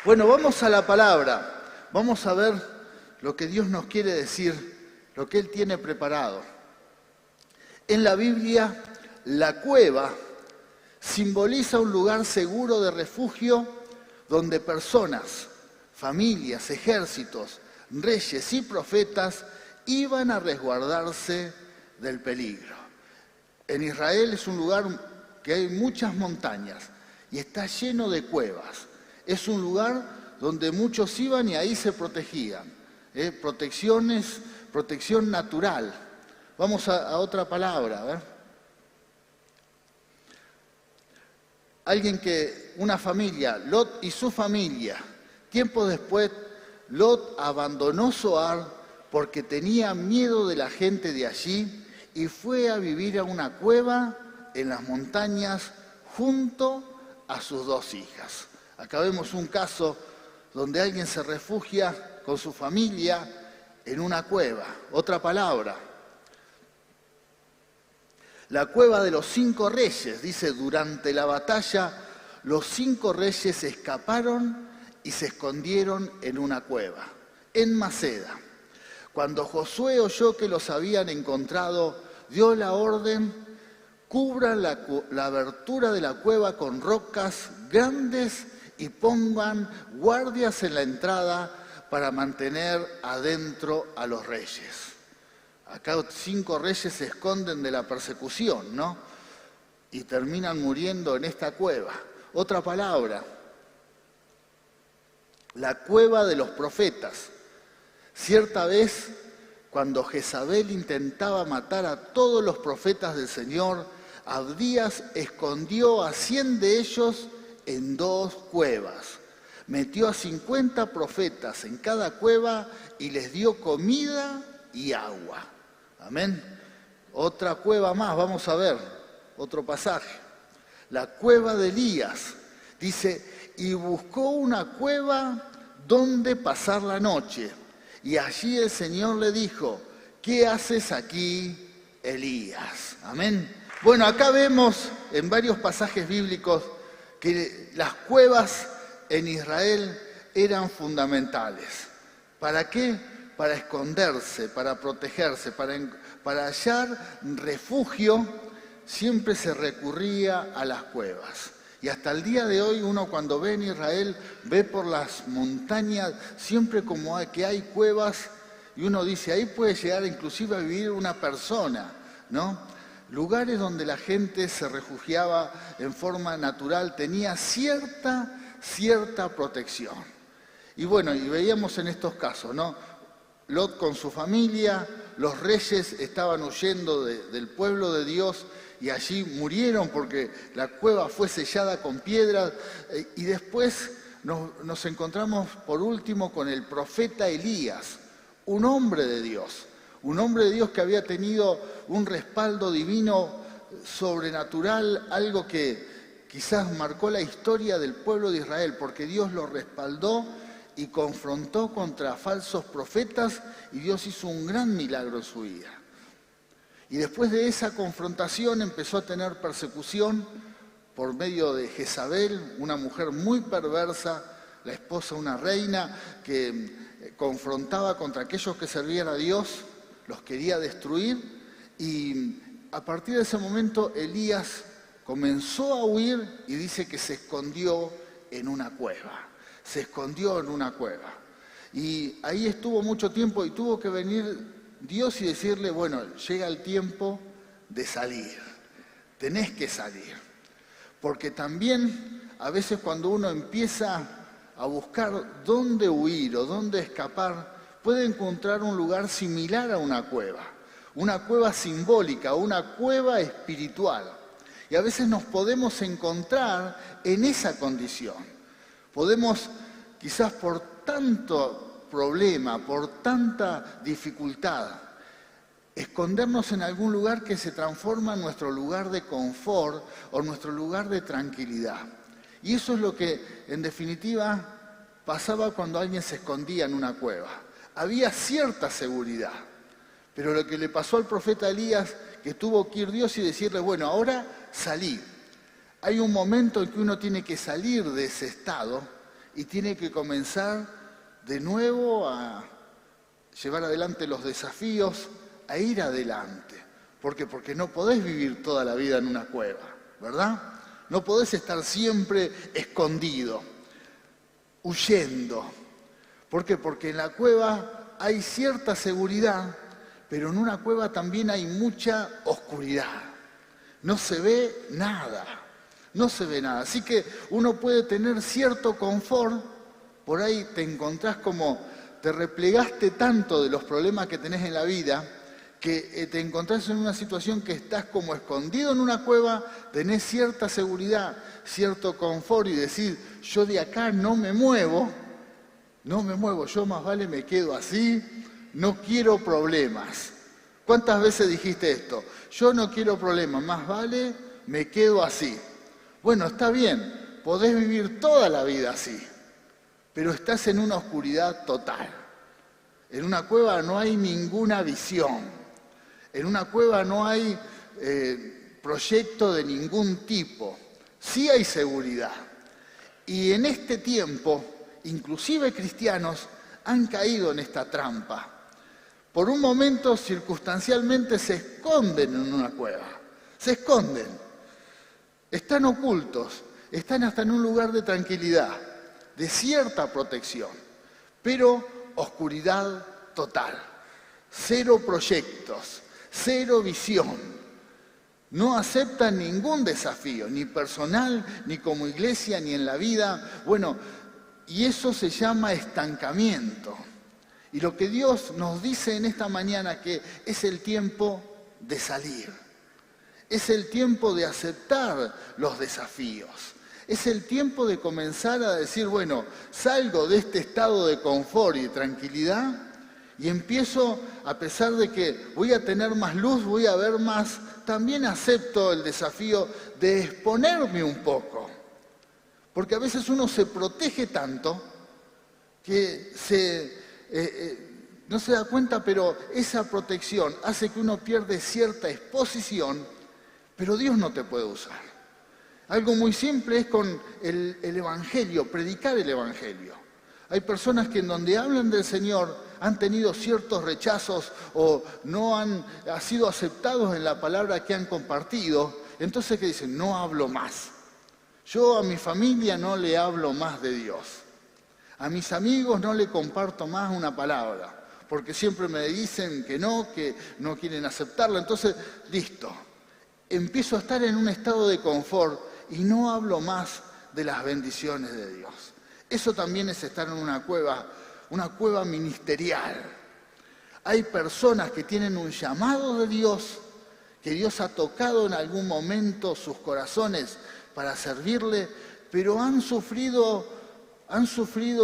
Bueno, vamos a la palabra. Vamos a ver lo que Dios nos quiere decir, lo que Él tiene preparado. En la Biblia, la cueva simboliza un lugar seguro de refugio donde personas, familias, ejércitos, reyes y profetas iban a resguardarse del peligro. En Israel es un lugar que hay muchas montañas y está lleno de cuevas. Es un lugar donde muchos iban y ahí se protegían. Protección natural. Vamos a otra palabra, a ver. Una familia, Lot y su familia. Tiempo después, Lot abandonó Zoar porque tenía miedo de la gente de allí y fue a vivir a una cueva en las montañas junto a sus dos hijas. Acá vemos un caso donde alguien se refugia con su familia en una cueva. Otra palabra. La cueva de los 5 reyes, dice, durante la batalla, los 5 reyes escaparon y se escondieron en una cueva, en Maceda. Cuando Josué oyó que los habían encontrado, dio la orden: cubran la abertura de la cueva con rocas grandes y pongan guardias en la entrada para mantener adentro a los reyes. Acá 5 reyes se esconden de la persecución, ¿no? Y terminan muriendo en esta cueva. Otra palabra, la cueva de los profetas. Cierta vez, cuando Jezabel intentaba matar a todos los profetas del Señor, Abdías escondió a 100 de ellos en 2 cuevas. Metió a 50 profetas en cada cueva y les dio comida y agua. Amén. Otra cueva más, vamos a ver, otro pasaje. La cueva de Elías. Dice, y buscó una cueva donde pasar la noche. Y allí el Señor le dijo, ¿qué haces aquí, Elías? Amén. Bueno, acá vemos en varios pasajes bíblicos que las cuevas en Israel eran fundamentales. ¿Para qué? Para esconderse, para protegerse, para hallar refugio, siempre se recurría a las cuevas. Y hasta el día de hoy uno cuando ve en Israel, ve por las montañas, siempre como que hay cuevas, y uno dice, ahí puede llegar inclusive a vivir una persona, ¿no? Lugares donde la gente se refugiaba en forma natural, tenía cierta protección. Y bueno, y veíamos en estos casos, ¿no? Lot con su familia, los reyes estaban huyendo del pueblo de Dios y allí murieron porque la cueva fue sellada con piedras. Y después nos encontramos por último con el profeta Elías, un hombre de Dios que había tenido un respaldo divino sobrenatural, algo que quizás marcó la historia del pueblo de Israel, porque Dios lo respaldó y confrontó contra falsos profetas y Dios hizo un gran milagro en su vida. Y después de esa confrontación empezó a tener persecución por medio de Jezabel, una mujer muy perversa, la esposa de una reina que confrontaba contra aquellos que servían a Dios, los quería destruir, y a partir de ese momento Elías comenzó a huir y dice que se escondió en una cueva. Se escondió en una cueva. Y ahí estuvo mucho tiempo y tuvo que venir Dios y decirle, bueno, llega el tiempo de salir. Tenés que salir. Porque también a veces cuando uno empieza a buscar dónde huir o dónde escapar, puede encontrar un lugar similar a una cueva simbólica, una cueva espiritual. Y a veces nos podemos encontrar en esa condición. Podemos, quizás por tanto problema, por tanta dificultad, escondernos en algún lugar que se transforma en nuestro lugar de confort o nuestro lugar de tranquilidad. Y eso es lo que, en definitiva, pasaba cuando alguien se escondía en una cueva. Había cierta seguridad, pero lo que le pasó al profeta Elías, que tuvo que ir Dios y decirle, bueno, ahora salí. Hay un momento en que uno tiene que salir de ese estado y tiene que comenzar de nuevo a llevar adelante los desafíos, a ir adelante. ¿Por qué? Porque no podés vivir toda la vida en una cueva, ¿verdad? No podés estar siempre escondido, huyendo. ¿Por qué? Porque en la cueva hay cierta seguridad, pero en una cueva también hay mucha oscuridad. No se ve nada, no se ve nada. Así que uno puede tener cierto confort, por ahí te encontrás como te replegaste tanto de los problemas que tenés en la vida, que te encontrás en una situación que estás como escondido en una cueva, tenés cierta seguridad, cierto confort y decir, yo de acá no me muevo, yo más vale me quedo así, no quiero problemas. ¿Cuántas veces dijiste esto? Yo no quiero problemas, más vale me quedo así. Bueno, está bien, podés vivir toda la vida así, pero estás en una oscuridad total. En una cueva no hay ninguna visión. En una cueva no hay proyecto de ningún tipo. Sí hay seguridad. Y en este tiempo, inclusive cristianos han caído en esta trampa. Por un momento, circunstancialmente, se esconden en una cueva. Se esconden. Están ocultos. Están hasta en un lugar de tranquilidad, de cierta protección. Pero oscuridad total. Cero proyectos. Cero visión. No aceptan ningún desafío, ni personal, ni como iglesia, ni en la vida. Bueno, y eso se llama estancamiento. Y lo que Dios nos dice en esta mañana que es el tiempo de salir. Es el tiempo de aceptar los desafíos. Es el tiempo de comenzar a decir, bueno, salgo de este estado de confort y de tranquilidad y empiezo, a pesar de que voy a tener más luz, voy a ver más, también acepto el desafío de exponerme un poco. Porque a veces uno se protege tanto que no se da cuenta, pero esa protección hace que uno pierda cierta exposición, pero Dios no te puede usar. Algo muy simple es con el Evangelio, predicar el Evangelio. Hay personas que en donde hablan del Señor han tenido ciertos rechazos o no han sido aceptados en la palabra que han compartido. Entonces, ¿qué dicen? No hablo más. Yo a mi familia no le hablo más de Dios. A mis amigos no le comparto más una palabra, porque siempre me dicen que no quieren aceptarla. Entonces, listo. Empiezo a estar en un estado de confort y no hablo más de las bendiciones de Dios. Eso también es estar en una cueva ministerial. Hay personas que tienen un llamado de Dios, que Dios ha tocado en algún momento sus corazones para servirle, pero han sufrido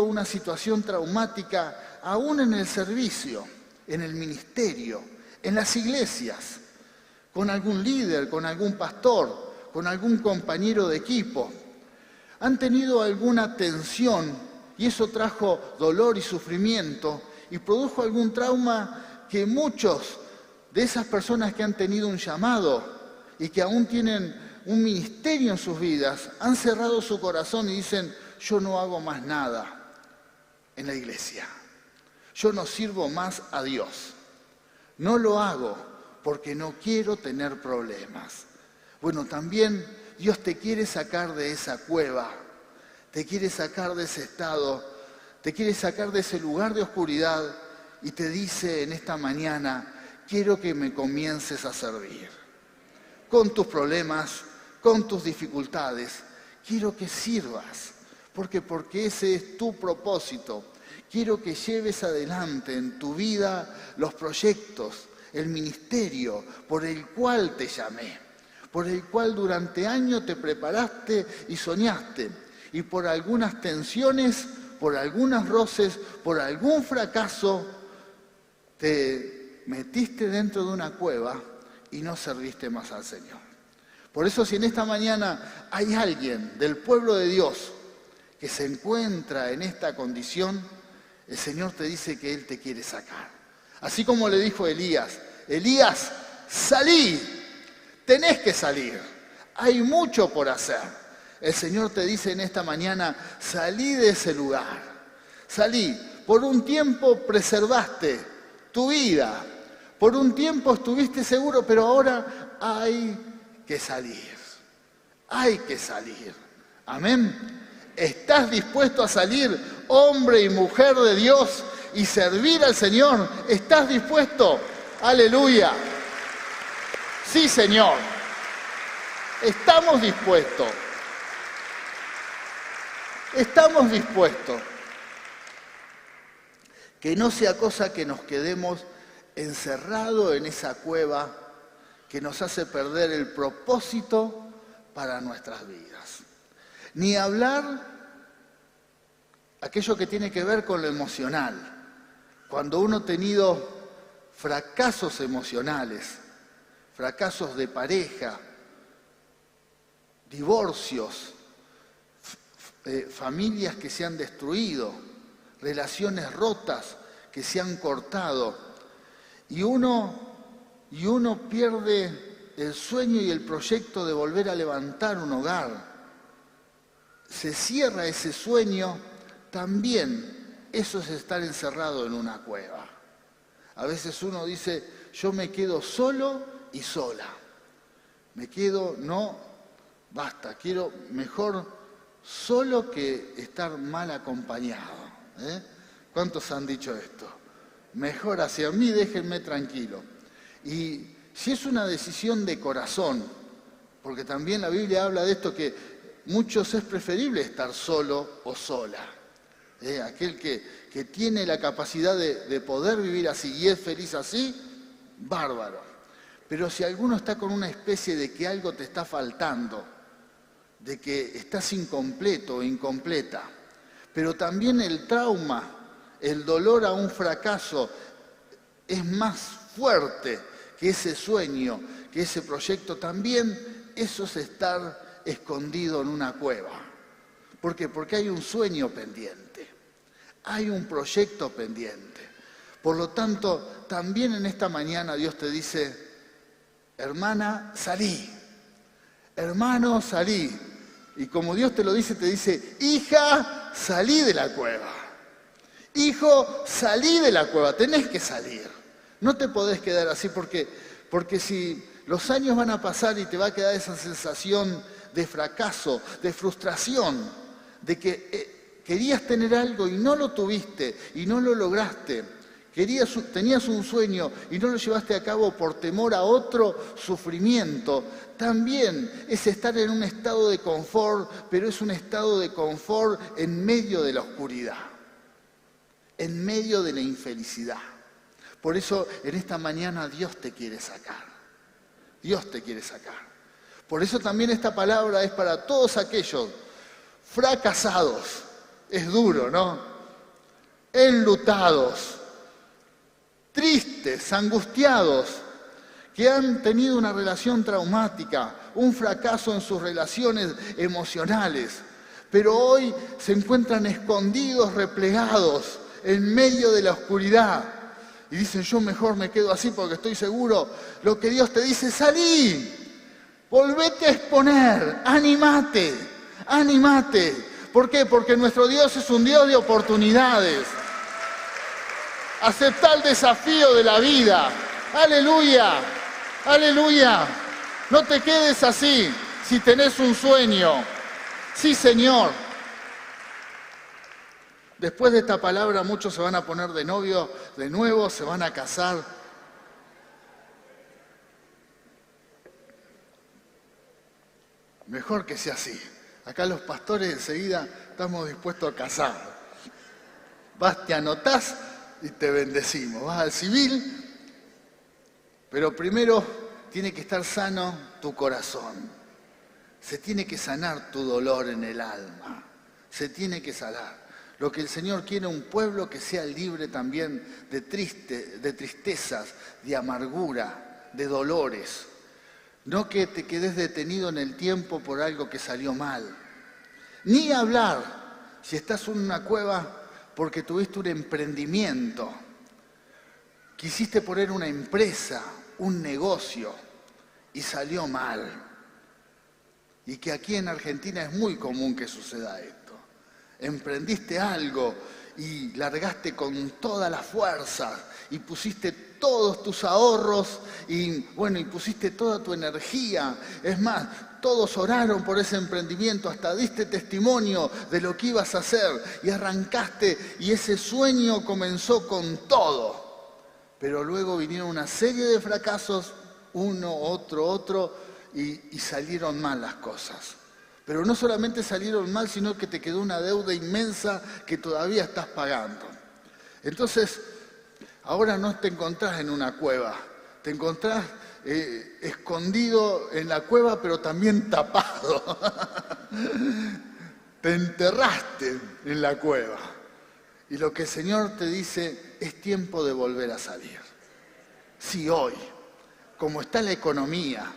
una situación traumática aún en el servicio, en el ministerio, en las iglesias, con algún líder, con algún pastor, con algún compañero de equipo. Han tenido alguna tensión y eso trajo dolor y sufrimiento y produjo algún trauma que muchos de esas personas que han tenido un llamado y que aún tienen un ministerio en sus vidas, han cerrado su corazón y dicen, yo no hago más nada en la iglesia. Yo no sirvo más a Dios. No lo hago porque no quiero tener problemas. Bueno, también Dios te quiere sacar de esa cueva, te quiere sacar de ese estado, te quiere sacar de ese lugar de oscuridad y te dice en esta mañana, quiero que me comiences a servir. Con tus problemas, con tus dificultades, quiero que sirvas. Porque ese es tu propósito. Quiero que lleves adelante en tu vida los proyectos, el ministerio por el cual te llamé, por el cual durante años te preparaste y soñaste, y por algunas tensiones, por algunos roces, por algún fracaso, te metiste dentro de una cueva y no serviste más al Señor. Por eso, si en esta mañana hay alguien del pueblo de Dios que se encuentra en esta condición, el Señor te dice que Él te quiere sacar. Así como le dijo Elías, salí, tenés que salir, hay mucho por hacer. El Señor te dice en esta mañana, salí de ese lugar. Salí. Por un tiempo preservaste tu vida. Por un tiempo estuviste seguro, pero ahora hay que salir. Hay que salir. Amén. ¿Estás dispuesto a salir, hombre y mujer de Dios, y servir al Señor? ¿Estás dispuesto? Aleluya. Sí, Señor. Estamos dispuestos. Estamos dispuestos. Que no sea cosa que nos quedemos encerrados en esa cueva que nos hace perder el propósito para nuestras vidas. Ni hablar aquello que tiene que ver con lo emocional. Cuando uno ha tenido fracasos emocionales, fracasos de pareja, divorcios, familias que se han destruido, relaciones rotas que se han cortado, y uno pierde el sueño y el proyecto de volver a levantar un hogar. Se cierra ese sueño, también eso es estar encerrado en una cueva. A veces uno dice, yo me quedo solo y sola. Me quedo, no, basta, quiero mejor solo que estar mal acompañado. ¿Cuántos han dicho esto? Mejor hacia mí, déjenme tranquilo. Y si es una decisión de corazón, porque también la Biblia habla de esto, que muchos es preferible estar solo o sola. Aquel que tiene la capacidad de poder vivir así y es feliz así, bárbaro. Pero si alguno está con una especie de que algo te está faltando, de que estás incompleto o incompleta, pero también el trauma, el dolor a un fracaso es más fuerte que ese sueño, que ese proyecto, también eso es estar escondido en una cueva. ¿Por qué? Porque hay un sueño pendiente, hay un proyecto pendiente. Por lo tanto, también en esta mañana Dios te dice, hermana, salí, hermano, salí. Y como Dios te lo dice, te dice, hija, salí de la cueva. Hijo, salí de la cueva, tenés que salir. No te podés quedar así porque si los años van a pasar y te va a quedar esa sensación de fracaso, de frustración, de que querías tener algo y no lo tuviste y no lo lograste. Tenías un sueño y no lo llevaste a cabo por temor a otro sufrimiento. También es estar en un estado de confort, pero es un estado de confort en medio de la oscuridad, en medio de la infelicidad. Por eso en esta mañana Dios te quiere sacar. Dios te quiere sacar. Por eso también esta palabra es para todos aquellos fracasados. Es duro, ¿no? Enlutados, tristes, angustiados, que han tenido una relación traumática, un fracaso en sus relaciones emocionales, pero hoy se encuentran escondidos, replegados, en medio de la oscuridad. Y dicen, yo mejor me quedo así porque estoy seguro. Lo que Dios te dice, salí, volvete a exponer, animate, animate. ¿Por qué? Porque nuestro Dios es un Dios de oportunidades. Aceptá el desafío de la vida. Aleluya, aleluya. No te quedes así si tenés un sueño. Sí, Señor. Después de esta palabra muchos se van a poner de novio de nuevo, se van a casar. Mejor que sea así. Acá los pastores enseguida estamos dispuestos a casar. Vas, te anotás y te bendecimos. Vas al civil, pero primero tiene que estar sano tu corazón. Se tiene que sanar tu dolor en el alma. Se tiene que sanar. Lo que el Señor quiere, un pueblo que sea libre también de tristezas, de amargura, de dolores. No que te quedes detenido en el tiempo por algo que salió mal. Ni hablar si estás en una cueva porque tuviste un emprendimiento. Quisiste poner una empresa, un negocio y salió mal. y que aquí en Argentina es muy común que suceda esto. Emprendiste algo y largaste con toda la fuerza y pusiste todos tus ahorros y pusiste toda tu energía. Es más, todos oraron por ese emprendimiento, hasta diste testimonio de lo que ibas a hacer y arrancaste y ese sueño comenzó con todo. Pero luego vinieron una serie de fracasos, uno, otro, y salieron mal las cosas. Pero no solamente salieron mal, sino que te quedó una deuda inmensa que todavía estás pagando. Entonces, ahora no te encontrás en una cueva, te encontrás escondido en la cueva, pero también tapado. Te enterraste en la cueva. Y lo que el Señor te dice, es tiempo de volver a salir. Sí, hoy, como está la economía,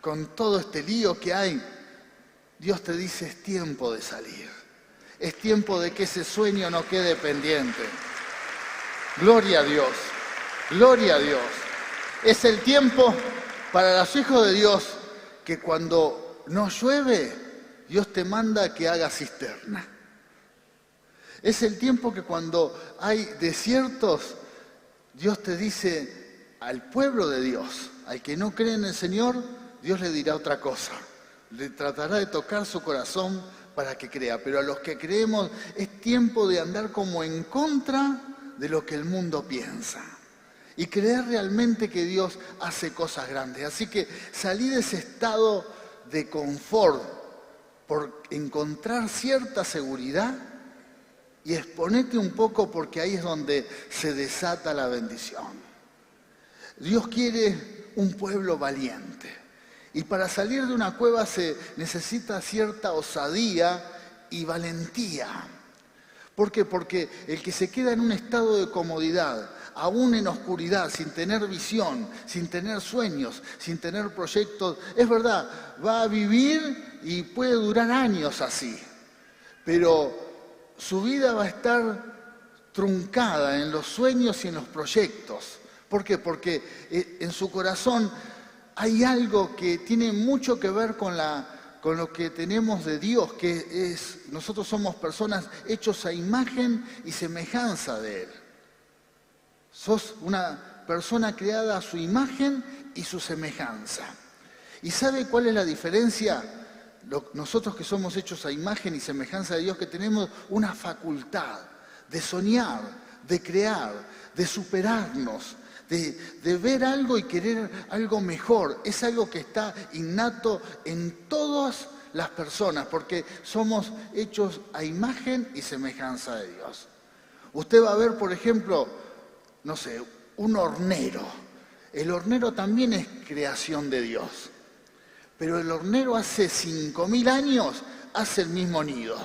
con todo este lío que hay, Dios te dice, es tiempo de salir. Es tiempo de que ese sueño no quede pendiente. Gloria a Dios. Gloria a Dios. Es el tiempo para los hijos de Dios que cuando no llueve, Dios te manda que hagas cisterna. Es el tiempo que cuando hay desiertos, Dios te dice al pueblo de Dios, al que no cree en el Señor, Dios le dirá otra cosa. Le tratará de tocar su corazón para que crea. Pero a los que creemos es tiempo de andar como en contra de lo que el mundo piensa. Y creer realmente que Dios hace cosas grandes. Así que salí de ese estado de confort por encontrar cierta seguridad y exponete un poco porque ahí es donde se desata la bendición. Dios quiere un pueblo valiente. Y para salir de una cueva se necesita cierta osadía y valentía. ¿Por qué? Porque el que se queda en un estado de comodidad, aún en oscuridad, sin tener visión, sin tener sueños, sin tener proyectos, es verdad, va a vivir y puede durar años así. Pero su vida va a estar truncada en los sueños y en los proyectos. ¿Por qué? Porque en su corazón hay algo que tiene mucho que ver con lo que tenemos de Dios, que es, nosotros somos personas hechos a imagen y semejanza de Él. Sos una persona creada a su imagen y su semejanza. ¿Y sabe cuál es la diferencia? Nosotros que somos hechos a imagen y semejanza de Dios, que tenemos una facultad de soñar, de crear, de superarnos, de ver algo y querer algo mejor. Es algo que está innato en todas las personas, porque somos hechos a imagen y semejanza de Dios. Usted va a ver, por ejemplo, no sé, un hornero. El hornero también es creación de Dios. Pero el hornero hace 5.000 años hace el mismo nido.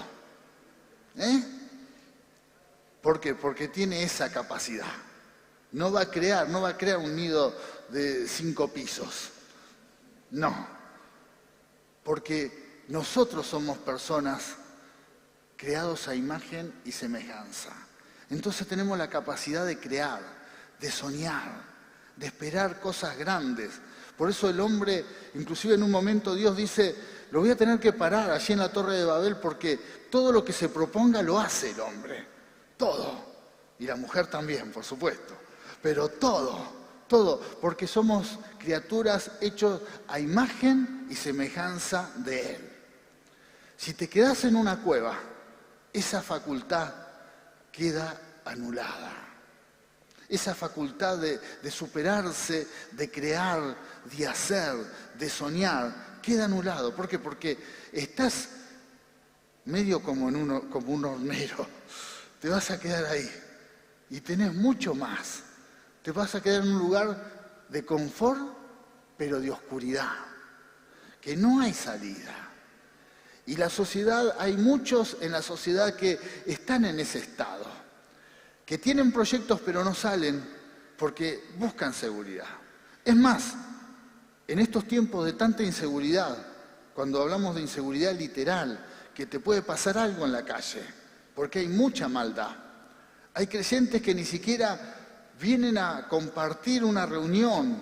¿Por qué? Porque tiene esa capacidad. No va a crear un nido de 5 pisos. No. Porque nosotros somos personas creados a imagen y semejanza. Entonces tenemos la capacidad de crear, de soñar, de esperar cosas grandes. Por eso el hombre, inclusive en un momento Dios dice, lo voy a tener que parar allí en la Torre de Babel porque todo lo que se proponga lo hace el hombre. Todo. Y la mujer también, por supuesto. Pero todo, porque somos criaturas hechos a imagen y semejanza de Él. Si te quedas en una cueva, esa facultad queda anulada. Esa facultad de superarse, de crear, de hacer, de soñar, queda anulado. ¿Por qué? Porque estás medio como un hornero. Te vas a quedar ahí y tenés mucho más. Te vas a quedar en un lugar de confort, pero de oscuridad, que no hay salida. Y la sociedad, hay muchos en la sociedad que están en ese estado, que tienen proyectos pero no salen porque buscan seguridad. Es más, en estos tiempos de tanta inseguridad, cuando hablamos de inseguridad literal, que te puede pasar algo en la calle, porque hay mucha maldad. Hay creyentes que ni siquiera vienen a compartir una reunión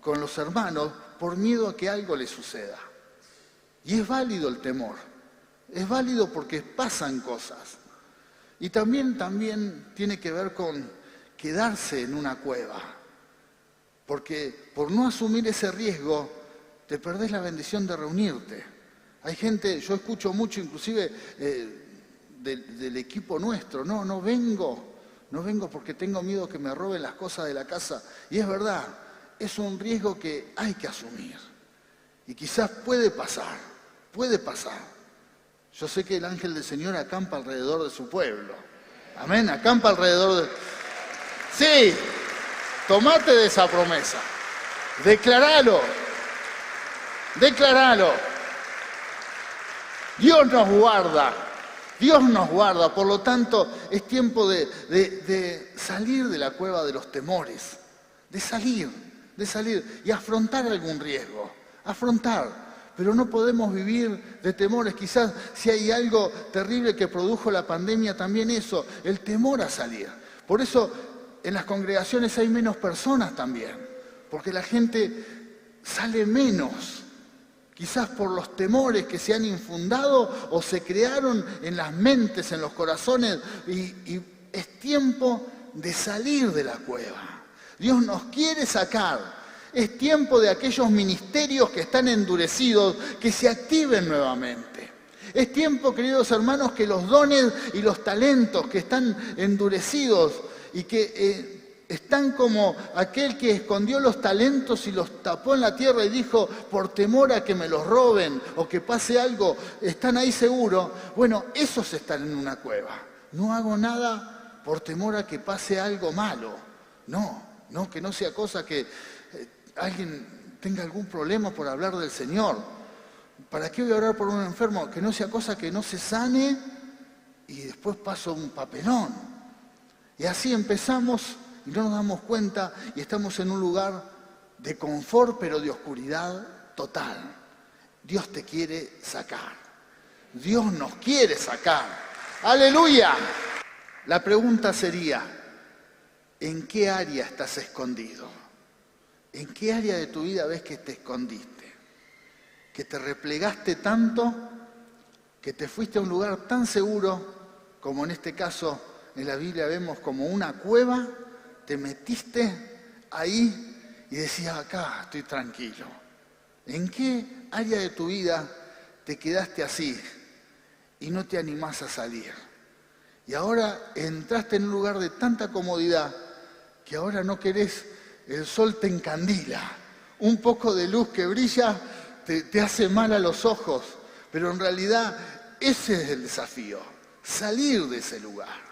con los hermanos por miedo a que algo les suceda. Y es válido el temor. Es válido porque pasan cosas. Y también tiene que ver con quedarse en una cueva. Porque por no asumir ese riesgo, te perdés la bendición de reunirte. Hay gente, yo escucho mucho inclusive del equipo nuestro, no vengo porque tengo miedo que me roben las cosas de la casa. Y es verdad, es un riesgo que hay que asumir. Y quizás puede pasar. Yo sé que el ángel del Señor acampa alrededor de su pueblo. Amén, acampa alrededor de... Sí, tomate de esa promesa. Declaralo. Dios nos guarda, por lo tanto es tiempo de salir de la cueva de los temores, de salir y afrontar algún riesgo, pero no podemos vivir de temores. Quizás si hay algo terrible que produjo la pandemia, también eso, el temor a salir. Por eso en las congregaciones hay menos personas también, porque la gente sale menos. Quizás por los temores que se han infundado o se crearon en las mentes, en los corazones, y es tiempo de salir de la cueva. Dios nos quiere sacar. Es tiempo de aquellos ministerios que están endurecidos, que se activen nuevamente. Es tiempo, queridos hermanos, que los dones y los talentos que están endurecidos y que están como aquel que escondió los talentos y los tapó en la tierra y dijo, por temor a que me los roben o que pase algo, están ahí seguros. Bueno, esos están en una cueva. No hago nada por temor a que pase algo malo. No, que no sea cosa que alguien tenga algún problema por hablar del Señor. ¿Para qué voy a orar por un enfermo? Que no sea cosa que no se sane y después paso un papelón. Y así empezamos y no nos damos cuenta y estamos en un lugar de confort pero de oscuridad total. Dios te quiere sacar. Dios nos quiere sacar. ¡Aleluya! La pregunta sería, ¿en qué área estás escondido? ¿En qué área de tu vida ves que te escondiste? Que te replegaste tanto, que te fuiste a un lugar tan seguro, como en este caso en la Biblia vemos como una cueva, te metiste ahí y decías, acá estoy tranquilo. ¿En qué área de tu vida te quedaste así y no te animás a salir? Y ahora entraste en un lugar de tanta comodidad que ahora no querés, el sol te encandila. Un poco de luz que brilla te hace mal a los ojos, pero en realidad ese es el desafío, salir de ese lugar.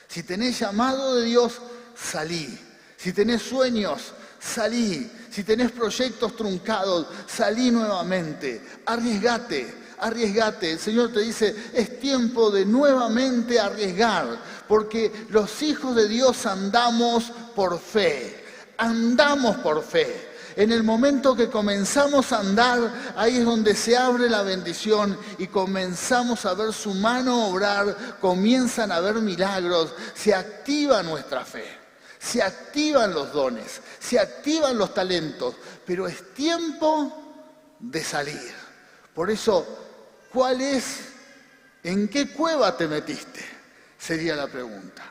Si tenés llamado de Dios, salí. Si tenés sueños, salí. Si tenés proyectos truncados, salí nuevamente. Arriesgate. El Señor te dice, es tiempo de nuevamente arriesgar, porque los hijos de Dios andamos por fe. En el momento que comenzamos a andar, ahí es donde se abre la bendición y comenzamos a ver su mano obrar, comienzan a haber milagros, se activa nuestra fe, se activan los dones, se activan los talentos, pero es tiempo de salir. Por eso, ¿en qué cueva te metiste? Sería la pregunta.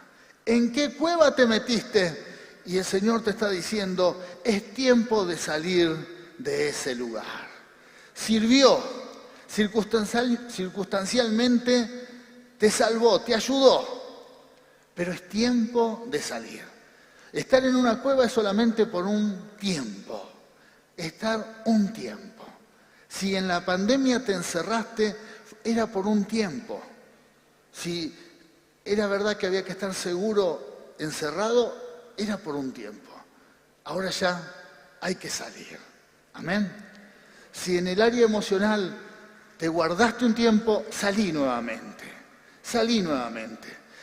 ¿En qué cueva te metiste? Y el Señor te está diciendo, es tiempo de salir de ese lugar. Sirvió, circunstancialmente te salvó, te ayudó, pero es tiempo de salir. Estar en una cueva es solamente por un tiempo, estar un tiempo. Si en la pandemia te encerraste, era por un tiempo. Si era verdad que había que estar seguro encerrado, era por un tiempo. Ahora ya hay que salir. Amén. Si en el área emocional te guardaste un tiempo, salí nuevamente.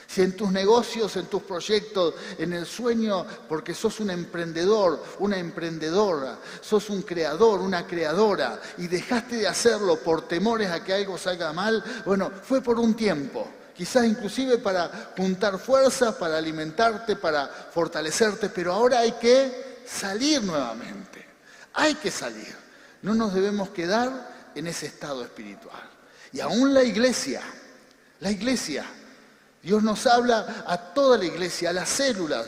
Si en tus negocios, en tus proyectos, en el sueño, porque sos un emprendedor, una emprendedora, sos un creador, una creadora, y dejaste de hacerlo por temores a que algo salga mal, bueno, fue por un tiempo. Quizás inclusive para juntar fuerzas, para alimentarte, para fortalecerte, pero ahora hay que salir nuevamente. Hay que salir. No nos debemos quedar en ese estado espiritual. Y aún la iglesia, Dios nos habla a toda la iglesia, a las células,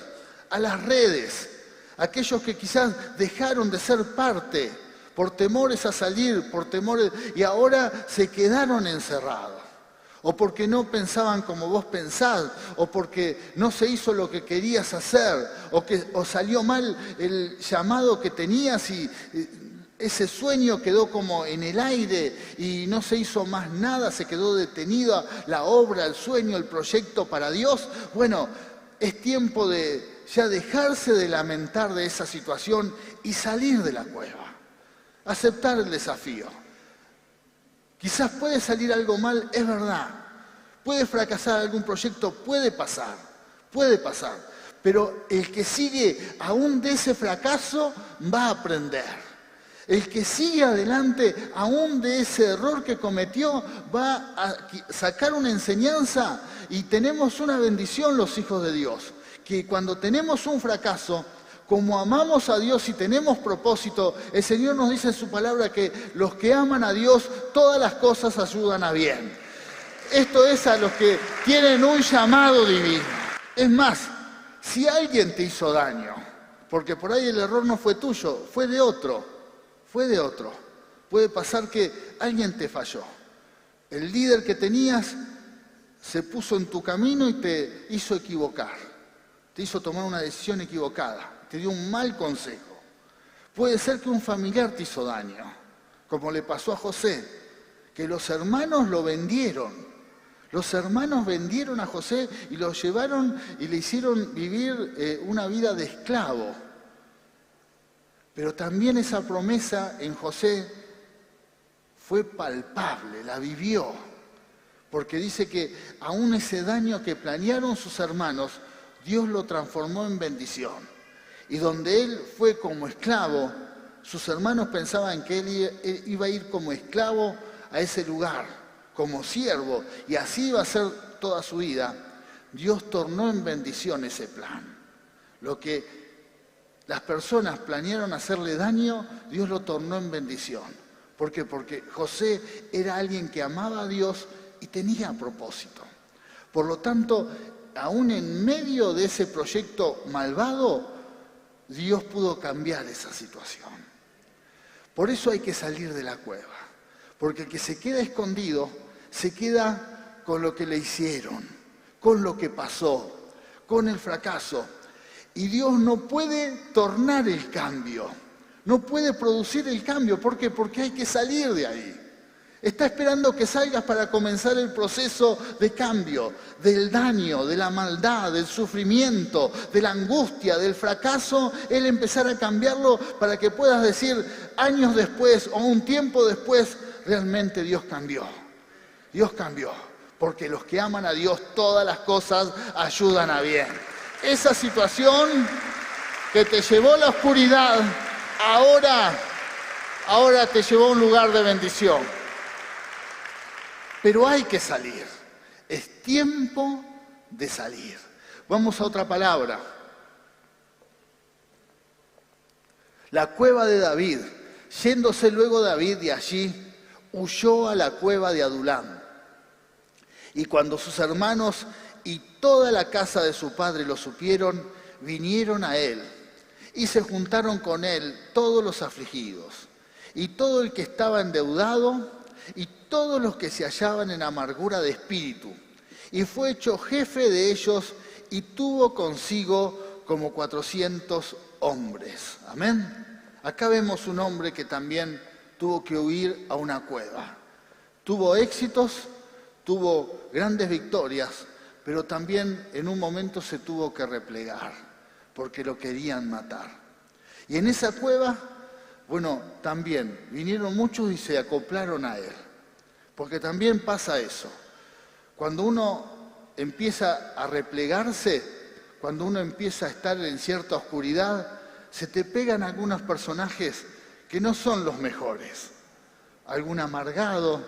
a las redes, a aquellos que quizás dejaron de ser parte por temores a salir, por temores, y ahora se quedaron encerrados. O porque no pensaban como vos pensás, o porque no se hizo lo que querías hacer, o salió mal el llamado que tenías y ese sueño quedó como en el aire y no se hizo más nada, se quedó detenida la obra, el sueño, el proyecto para Dios. Bueno, es tiempo de ya dejarse de lamentar de esa situación y salir de la cueva, aceptar el desafío. Quizás puede salir algo mal, es verdad. Puede fracasar algún proyecto, puede pasar. Pero el que sigue aún de ese fracaso va a aprender. El que sigue adelante aún de ese error que cometió va a sacar una enseñanza y tenemos una bendición los hijos de Dios. Que cuando tenemos un fracaso, como amamos a Dios y tenemos propósito, el Señor nos dice en su palabra que los que aman a Dios, todas las cosas ayudan a bien. Esto es a los que tienen un llamado divino. Es más, si alguien te hizo daño, porque por ahí el error no fue tuyo, fue de otro. Puede pasar que alguien te falló. El líder que tenías se puso en tu camino y te hizo equivocar. Te hizo tomar una decisión equivocada. Te dio un mal consejo. Puede ser que un familiar te hizo daño, como le pasó a José, que los hermanos lo vendieron. Los hermanos vendieron a José y lo llevaron y le hicieron vivir una vida de esclavo. Pero también esa promesa en José fue palpable, la vivió. Porque dice que aún ese daño que planearon sus hermanos, Dios lo transformó en bendición. Y donde él fue como esclavo, sus hermanos pensaban que él iba a ir como esclavo a ese lugar, como siervo, y así iba a ser toda su vida. Dios tornó en bendición ese plan. Lo que las personas planearon hacerle daño, Dios lo tornó en bendición. ¿Por qué? Porque José era alguien que amaba a Dios y tenía propósito. Por lo tanto, aún en medio de ese proyecto malvado, Dios pudo cambiar esa situación. Por eso hay que salir de la cueva. Porque el que se queda escondido, se queda con lo que le hicieron, con lo que pasó, con el fracaso. Y Dios no puede tornar el cambio, no puede producir el cambio. ¿Por qué? Porque hay que salir de ahí. Está esperando que salgas para comenzar el proceso de cambio, del daño, de la maldad, del sufrimiento, de la angustia, del fracaso. Él empezar a cambiarlo para que puedas decir años después o un tiempo después, realmente Dios cambió. Dios cambió, porque los que aman a Dios, todas las cosas ayudan a bien. Esa situación que te llevó a la oscuridad, ahora te llevó a un lugar de bendición. Pero hay que salir. Es tiempo de salir. Vamos a otra palabra. La cueva de David. Yéndose luego David de allí, huyó a la cueva de Adulam. Y cuando sus hermanos y toda la casa de su padre lo supieron, vinieron a él y se juntaron con él todos los afligidos y todo el que estaba endeudado y todos los que se hallaban en amargura de espíritu. Y fue hecho jefe de ellos y tuvo consigo como 400 hombres. Amén. Acá vemos un hombre que también tuvo que huir a una cueva. Tuvo éxitos, tuvo grandes victorias, pero también en un momento se tuvo que replegar, porque lo querían matar. Y en esa cueva, bueno, también vinieron muchos y se acoplaron a él, porque también pasa eso. Cuando uno empieza a replegarse, cuando uno empieza a estar en cierta oscuridad, se te pegan algunos personajes que no son los mejores. Algún amargado,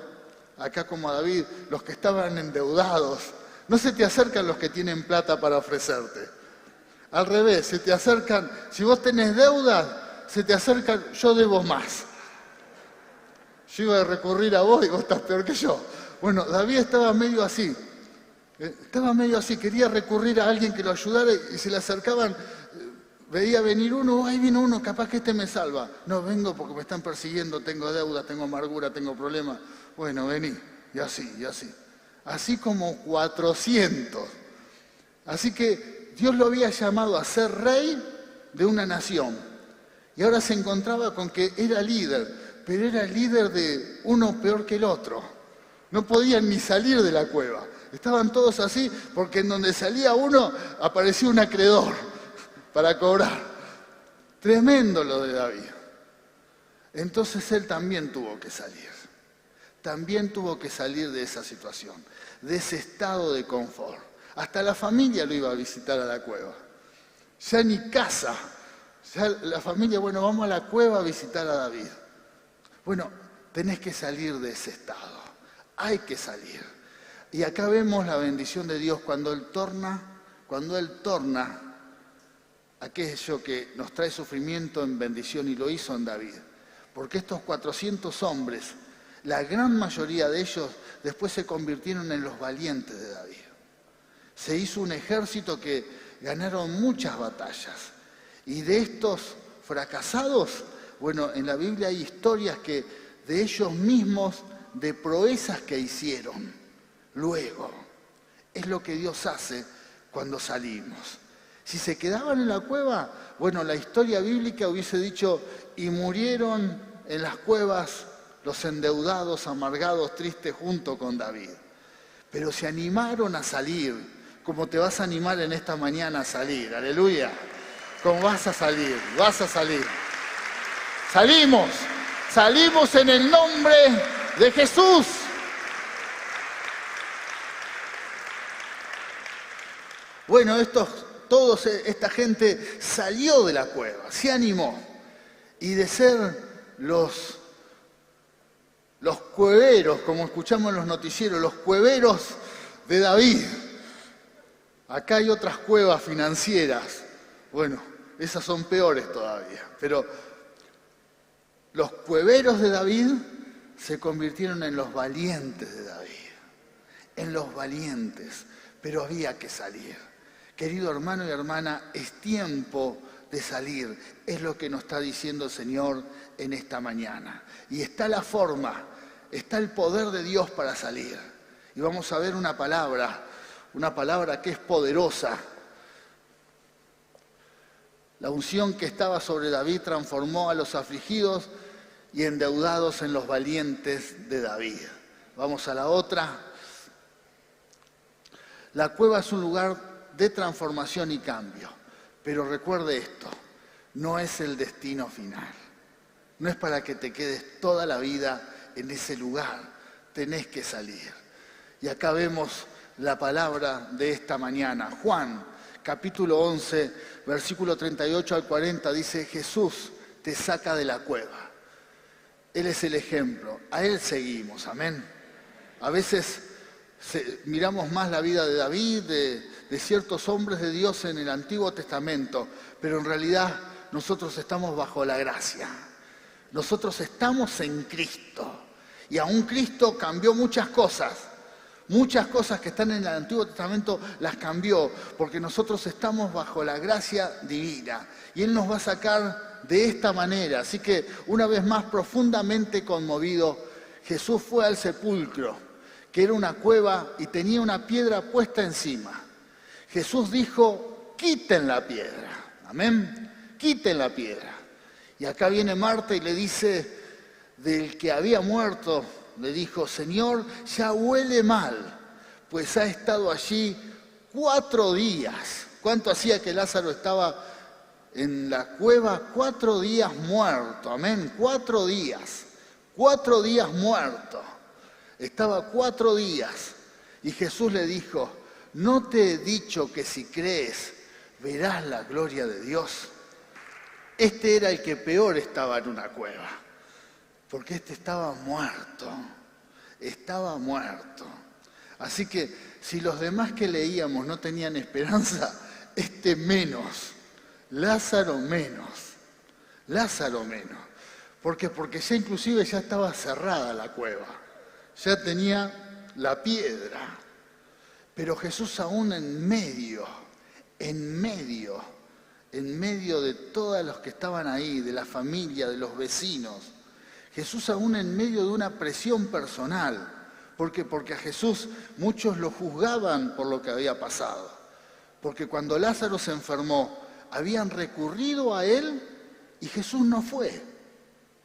acá como a David, los que estaban endeudados. No se te acercan los que tienen plata para ofrecerte. Al revés, se te acercan, si vos tenés deudas, se te acercan, yo debo más. Yo iba a recurrir a vos y vos estás peor que yo. Bueno, David estaba medio así. Quería recurrir a alguien que lo ayudara y se le acercaban. Veía venir uno, ahí vino uno, capaz que este me salva. No, vengo porque me están persiguiendo, tengo deudas, tengo amargura, tengo problemas. Bueno, vení. Y así, y así. Así como 400. Así que Dios lo había llamado a ser rey de una nación. Y ahora se encontraba con que era líder, pero era líder de uno peor que el otro. No podían ni salir de la cueva. Estaban todos así porque en donde salía uno aparecía un acreedor para cobrar. Tremendo lo de David. Entonces él también tuvo que salir. También tuvo que salir de esa situación, de ese estado de confort. Hasta la familia lo iba a visitar a la cueva. Ya ni casa. Ya la familia, bueno, vamos a la cueva a visitar a David. Bueno, tenés que salir de ese estado. Hay que salir. Y acá vemos la bendición de Dios cuando Él torna aquello que nos trae sufrimiento en bendición, y lo hizo en David. Porque estos 400 hombres, la gran mayoría de ellos después se convirtieron en los valientes de David. Se hizo un ejército que ganaron muchas batallas. Y de estos fracasados, bueno, en la Biblia hay historias que de ellos mismos, de proezas que hicieron. Luego, es lo que Dios hace cuando salimos. Si se quedaban en la cueva, bueno, la historia bíblica hubiese dicho, y murieron en las cuevas los endeudados, amargados, tristes, junto con David. Pero se animaron a salir, como te vas a animar en esta mañana a salir. Aleluya. Como vas a salir, vas a salir. Salimos en el nombre de Jesús. Bueno, esta gente salió de la cueva, se animó. Y de ser los cueveros, como escuchamos en los noticieros, los cueveros de David. Acá hay otras cuevas financieras. Bueno, esas son peores todavía. Pero los cueveros de David se convirtieron en los valientes de David. En los valientes. Pero había que salir. Querido hermano y hermana, es tiempo de salir. Es lo que nos está diciendo el Señor en esta mañana. Y está la forma, está el poder de Dios para salir. Y vamos a ver una palabra que es poderosa. La unción que estaba sobre David transformó a los afligidos y endeudados en los valientes de David. Vamos a la otra. La cueva es un lugar de transformación y cambio. Pero recuerde esto, no es el destino final. No es para que te quedes toda la vida en ese lugar. Tenés que salir. Y acá vemos la palabra de esta mañana. Juan, capítulo 11, versículo 38 al 40, dice, Jesús te saca de la cueva. Él es el ejemplo. A Él seguimos. Amén. A veces miramos más la vida de David, de ciertos hombres de Dios en el Antiguo Testamento, pero en realidad nosotros estamos bajo la gracia. Nosotros estamos en Cristo. Y aún Cristo cambió muchas cosas. Muchas cosas que están en el Antiguo Testamento las cambió, porque nosotros estamos bajo la gracia divina. Y Él nos va a sacar de esta manera. Así que, una vez más, profundamente conmovido, Jesús fue al sepulcro, que era una cueva y tenía una piedra puesta encima. Jesús dijo, quiten la piedra. Amén. Quiten la piedra. Y acá viene Marta y le dice, del que había muerto, le dijo, Señor, ya huele mal, pues ha estado allí 4 días. ¿Cuánto hacía que Lázaro estaba en la cueva? 4 días muerto. Amén. 4 días. 4 días muerto. Estaba 4 días. Y Jesús le dijo, ¿no te he dicho que si crees verás la gloria de Dios? Este era el que peor estaba en una cueva, porque este estaba muerto, Así que si los demás que leíamos no tenían esperanza, este menos, Lázaro menos. ¿Por qué? Porque ya inclusive ya estaba cerrada la cueva, ya tenía la piedra. Pero Jesús aún en medio de todos los que estaban ahí, de la familia, de los vecinos, Jesús aún en medio de una presión personal. ¿Por qué? Porque a Jesús muchos lo juzgaban por lo que había pasado. Porque cuando Lázaro se enfermó, habían recurrido a él y Jesús no fue.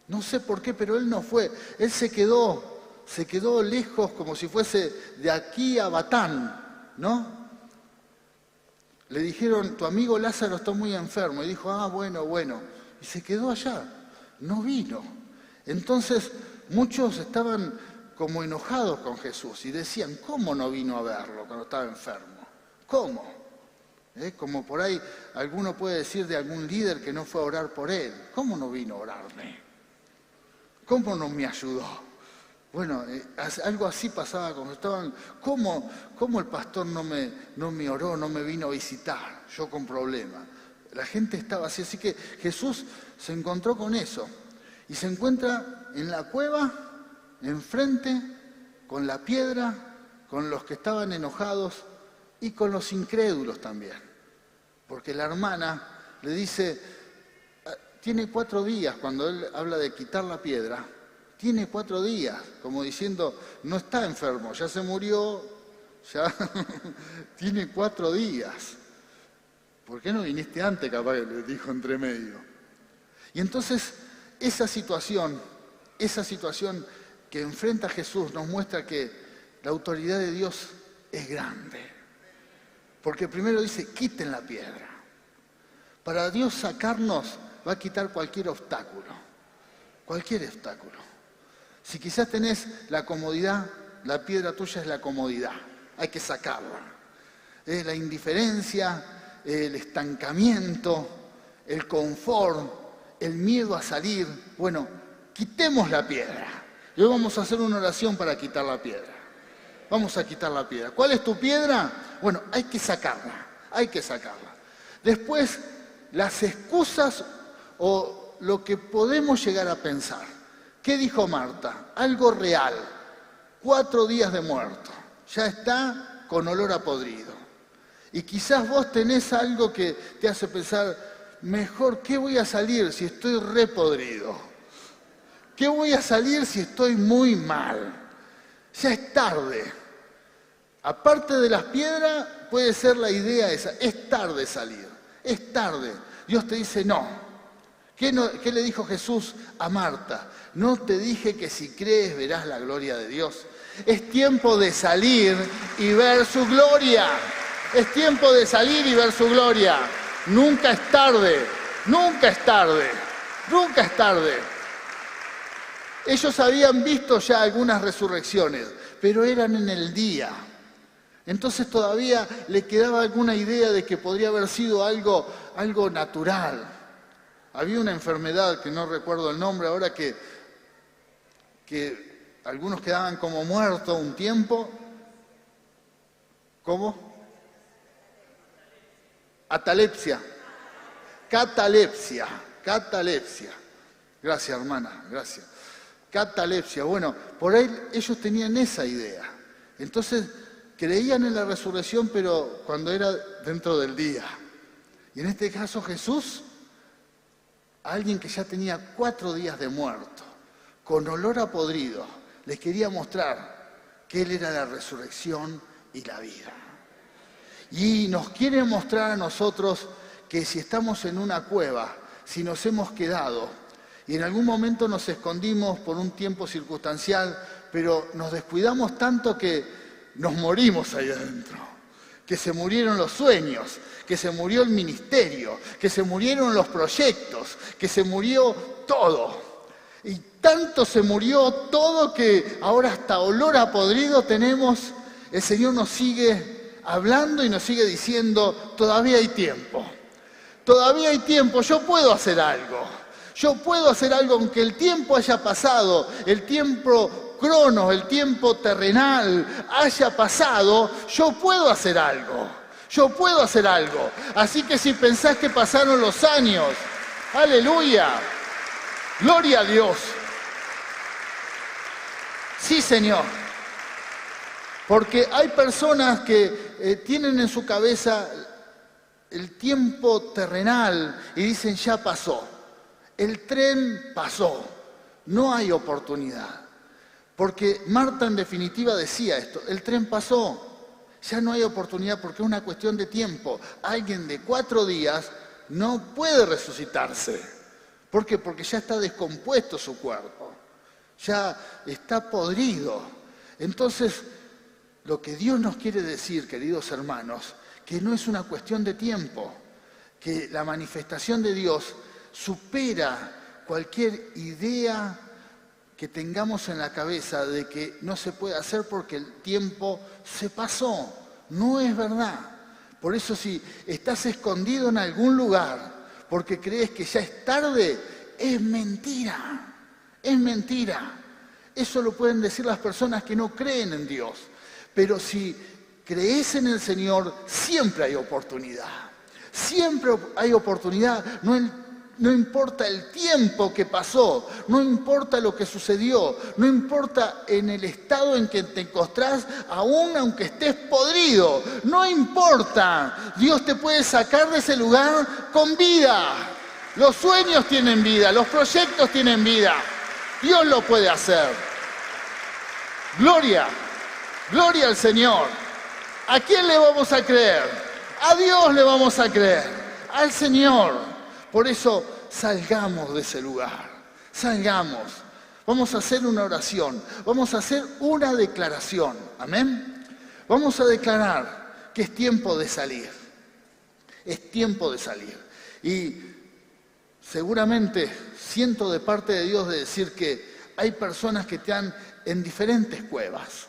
No sé por qué, pero él no fue. Él se quedó lejos como si fuese de aquí a Batán, ¿no? Le dijeron, tu amigo Lázaro está muy enfermo. Y dijo, bueno. Y se quedó allá, no vino. Entonces muchos estaban como enojados con Jesús y decían, ¿cómo no vino a verlo cuando estaba enfermo? ¿Cómo? Como por ahí alguno puede decir de algún líder que no fue a orar por él. ¿Cómo no vino a orarme? ¿Cómo no me ayudó? Bueno, algo así pasaba cuando estaban. ¿Cómo el pastor no me oró, no me vino a visitar? Yo con problemas. La gente estaba así, así que Jesús se encontró con eso. Y se encuentra en la cueva, enfrente, con la piedra, con los que estaban enojados y con los incrédulos también. Porque la hermana le dice, tiene 4 días, cuando él habla de quitar la piedra, tiene 4 días, como diciendo, no está enfermo, ya se murió, ya tiene 4 días. ¿Por qué no viniste antes, capaz que le dijo entre medio? Y entonces, esa situación que enfrenta Jesús nos muestra que la autoridad de Dios es grande. Porque primero dice, quiten la piedra. Para Dios sacarnos, va a quitar cualquier obstáculo. Cualquier obstáculo. Si quizás tenés la comodidad, la piedra tuya es la comodidad. Hay que sacarla. La indiferencia, el estancamiento, el confort, el miedo a salir. Bueno, quitemos la piedra. Y hoy vamos a hacer una oración para quitar la piedra. Vamos a quitar la piedra. ¿Cuál es tu piedra? Bueno, hay que sacarla. Después, las excusas o lo que podemos llegar a pensar. ¿Qué dijo Marta? Algo real. 4 días de muerto. Ya está con olor a podrido. Y quizás vos tenés algo que te hace pensar, mejor, ¿qué voy a salir si estoy repodrido? ¿Qué voy a salir si estoy muy mal? Ya es tarde. Aparte de las piedras, puede ser la idea esa, es tarde salir, es tarde. Dios te dice no. ¿Qué le dijo Jesús a Marta? No te dije que si crees verás la gloria de Dios. Es tiempo de salir y ver su gloria. Es tiempo de salir y ver su gloria. Nunca es tarde, nunca es tarde, nunca es tarde. Ellos habían visto ya algunas resurrecciones, pero eran en el día. Entonces todavía le quedaba alguna idea de que podría haber sido algo natural. Había una enfermedad, que no recuerdo el nombre ahora, que algunos quedaban como muertos un tiempo. ¿Cómo? Catalepsia. Gracias, hermana, gracias. Catalepsia. Bueno, por ahí ellos tenían esa idea. Entonces, creían en la resurrección, pero cuando era dentro del día. Y en este caso Jesús, a alguien que ya tenía 4 días de muerto, con olor a podrido, les quería mostrar que Él era la resurrección y la vida. Y nos quiere mostrar a nosotros que si estamos en una cueva, si nos hemos quedado, y en algún momento nos escondimos por un tiempo circunstancial, pero nos descuidamos tanto que nos morimos ahí adentro, que se murieron los sueños, que se murió el ministerio, que se murieron los proyectos, que se murió todo. Y tanto se murió todo que ahora hasta olor a podrido tenemos. El Señor nos sigue hablando y nos sigue diciendo, todavía hay tiempo. Todavía hay tiempo, yo puedo hacer algo. Yo puedo hacer algo aunque el tiempo haya pasado, el tiempo cronos, el tiempo terrenal haya pasado, yo puedo hacer algo. Yo puedo hacer algo. Así que si pensás que pasaron los años, aleluya, Gloria a Dios. Sí, Señor. Porque hay personas que tienen en su cabeza el tiempo terrenal y dicen, ya pasó. El tren pasó. No hay oportunidad. Porque Marta en definitiva decía esto, el tren pasó. Ya no hay oportunidad porque es una cuestión de tiempo. Alguien de 4 días no puede resucitarse. ¿Por qué? Porque ya está descompuesto su cuerpo. Ya está podrido. Entonces, lo que Dios nos quiere decir, queridos hermanos, que no es una cuestión de tiempo, que la manifestación de Dios supera cualquier idea que tengamos en la cabeza de que no se puede hacer porque el tiempo se pasó. No es verdad. Por eso si estás escondido en algún lugar porque crees que ya es tarde, es mentira. Es mentira. Eso lo pueden decir las personas que no creen en Dios. Pero si crees en el Señor, siempre hay oportunidad. Siempre hay oportunidad. No importa el tiempo que pasó, no importa lo que sucedió, no importa en el estado en que te encontrás, aún aunque estés podrido, no importa. Dios te puede sacar de ese lugar con vida. Los sueños tienen vida, los proyectos tienen vida. Dios lo puede hacer. Gloria, gloria al Señor. ¿A quién le vamos a creer? A Dios le vamos a creer, al Señor. Por eso salgamos de ese lugar, salgamos. Vamos a hacer una oración, vamos a hacer una declaración, amén. Vamos a declarar que es tiempo de salir, es tiempo de salir. Y seguramente siento de parte de Dios de decir que hay personas que están en diferentes cuevas.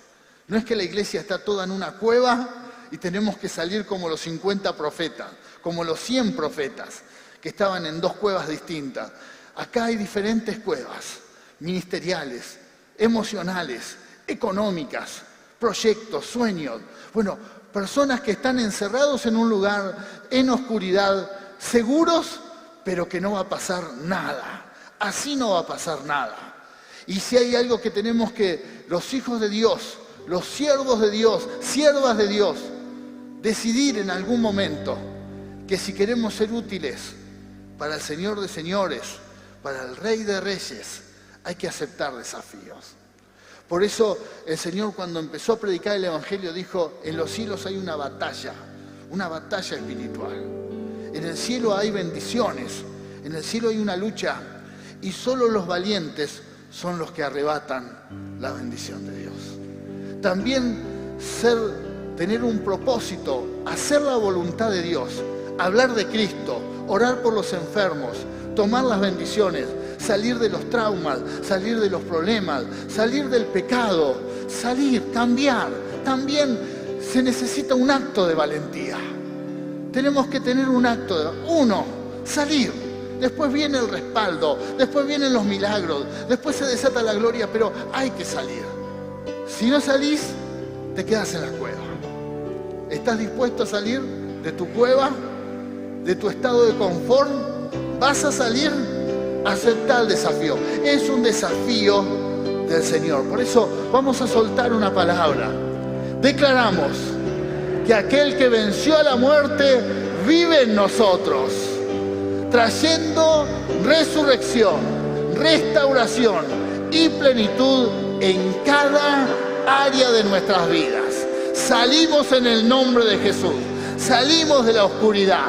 No es que la iglesia está toda en una cueva y tenemos que salir como los 50 profetas, como los 100 profetas, que estaban en 2 cuevas distintas. Acá hay diferentes cuevas, ministeriales, emocionales, económicas, proyectos, sueños. Bueno, personas que están encerrados en un lugar, en oscuridad, seguros, pero que no va a pasar nada. Así no va a pasar nada. Y si hay algo que tenemos que, los hijos de Dios, los siervos de Dios, siervas de Dios, decidir en algún momento que si queremos ser útiles para el Señor de señores, para el Rey de reyes, hay que aceptar desafíos. Por eso el Señor cuando empezó a predicar el Evangelio dijo, en los cielos hay una batalla espiritual. En el cielo hay bendiciones, en el cielo hay una lucha y solo los valientes son los que arrebatan la bendición de Dios. También tener un propósito, hacer la voluntad de Dios, hablar de Cristo, orar por los enfermos, tomar las bendiciones, salir de los traumas, salir de los problemas, salir del pecado, salir, cambiar. También se necesita un acto de valentía. Tenemos que tener un acto salir. Después viene el respaldo, después vienen los milagros, después se desata la gloria, pero hay que salir. Si no salís, te quedas en la cueva. ¿Estás dispuesto a salir de tu cueva? ¿De tu estado de confort? ¿Vas a salir? Acepta el desafío. Es un desafío del Señor. Por eso vamos a soltar una palabra. Declaramos que aquel que venció a la muerte vive en nosotros, trayendo resurrección, restauración y plenitud en cada área de nuestras vidas. Salimos en el nombre de Jesús. Salimos de la oscuridad.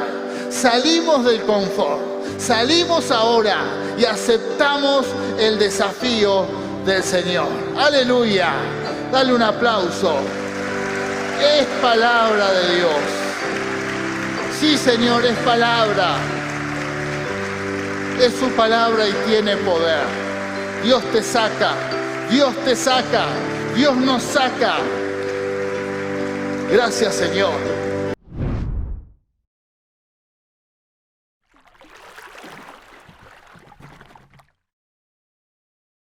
Salimos del confort, salimos ahora y aceptamos el desafío del Señor. ¡Aleluya! Dale un aplauso. Es palabra de Dios. Sí, Señor, es palabra. Es su palabra y tiene poder. Dios te saca, Dios te saca, Dios nos saca. Gracias, Señor.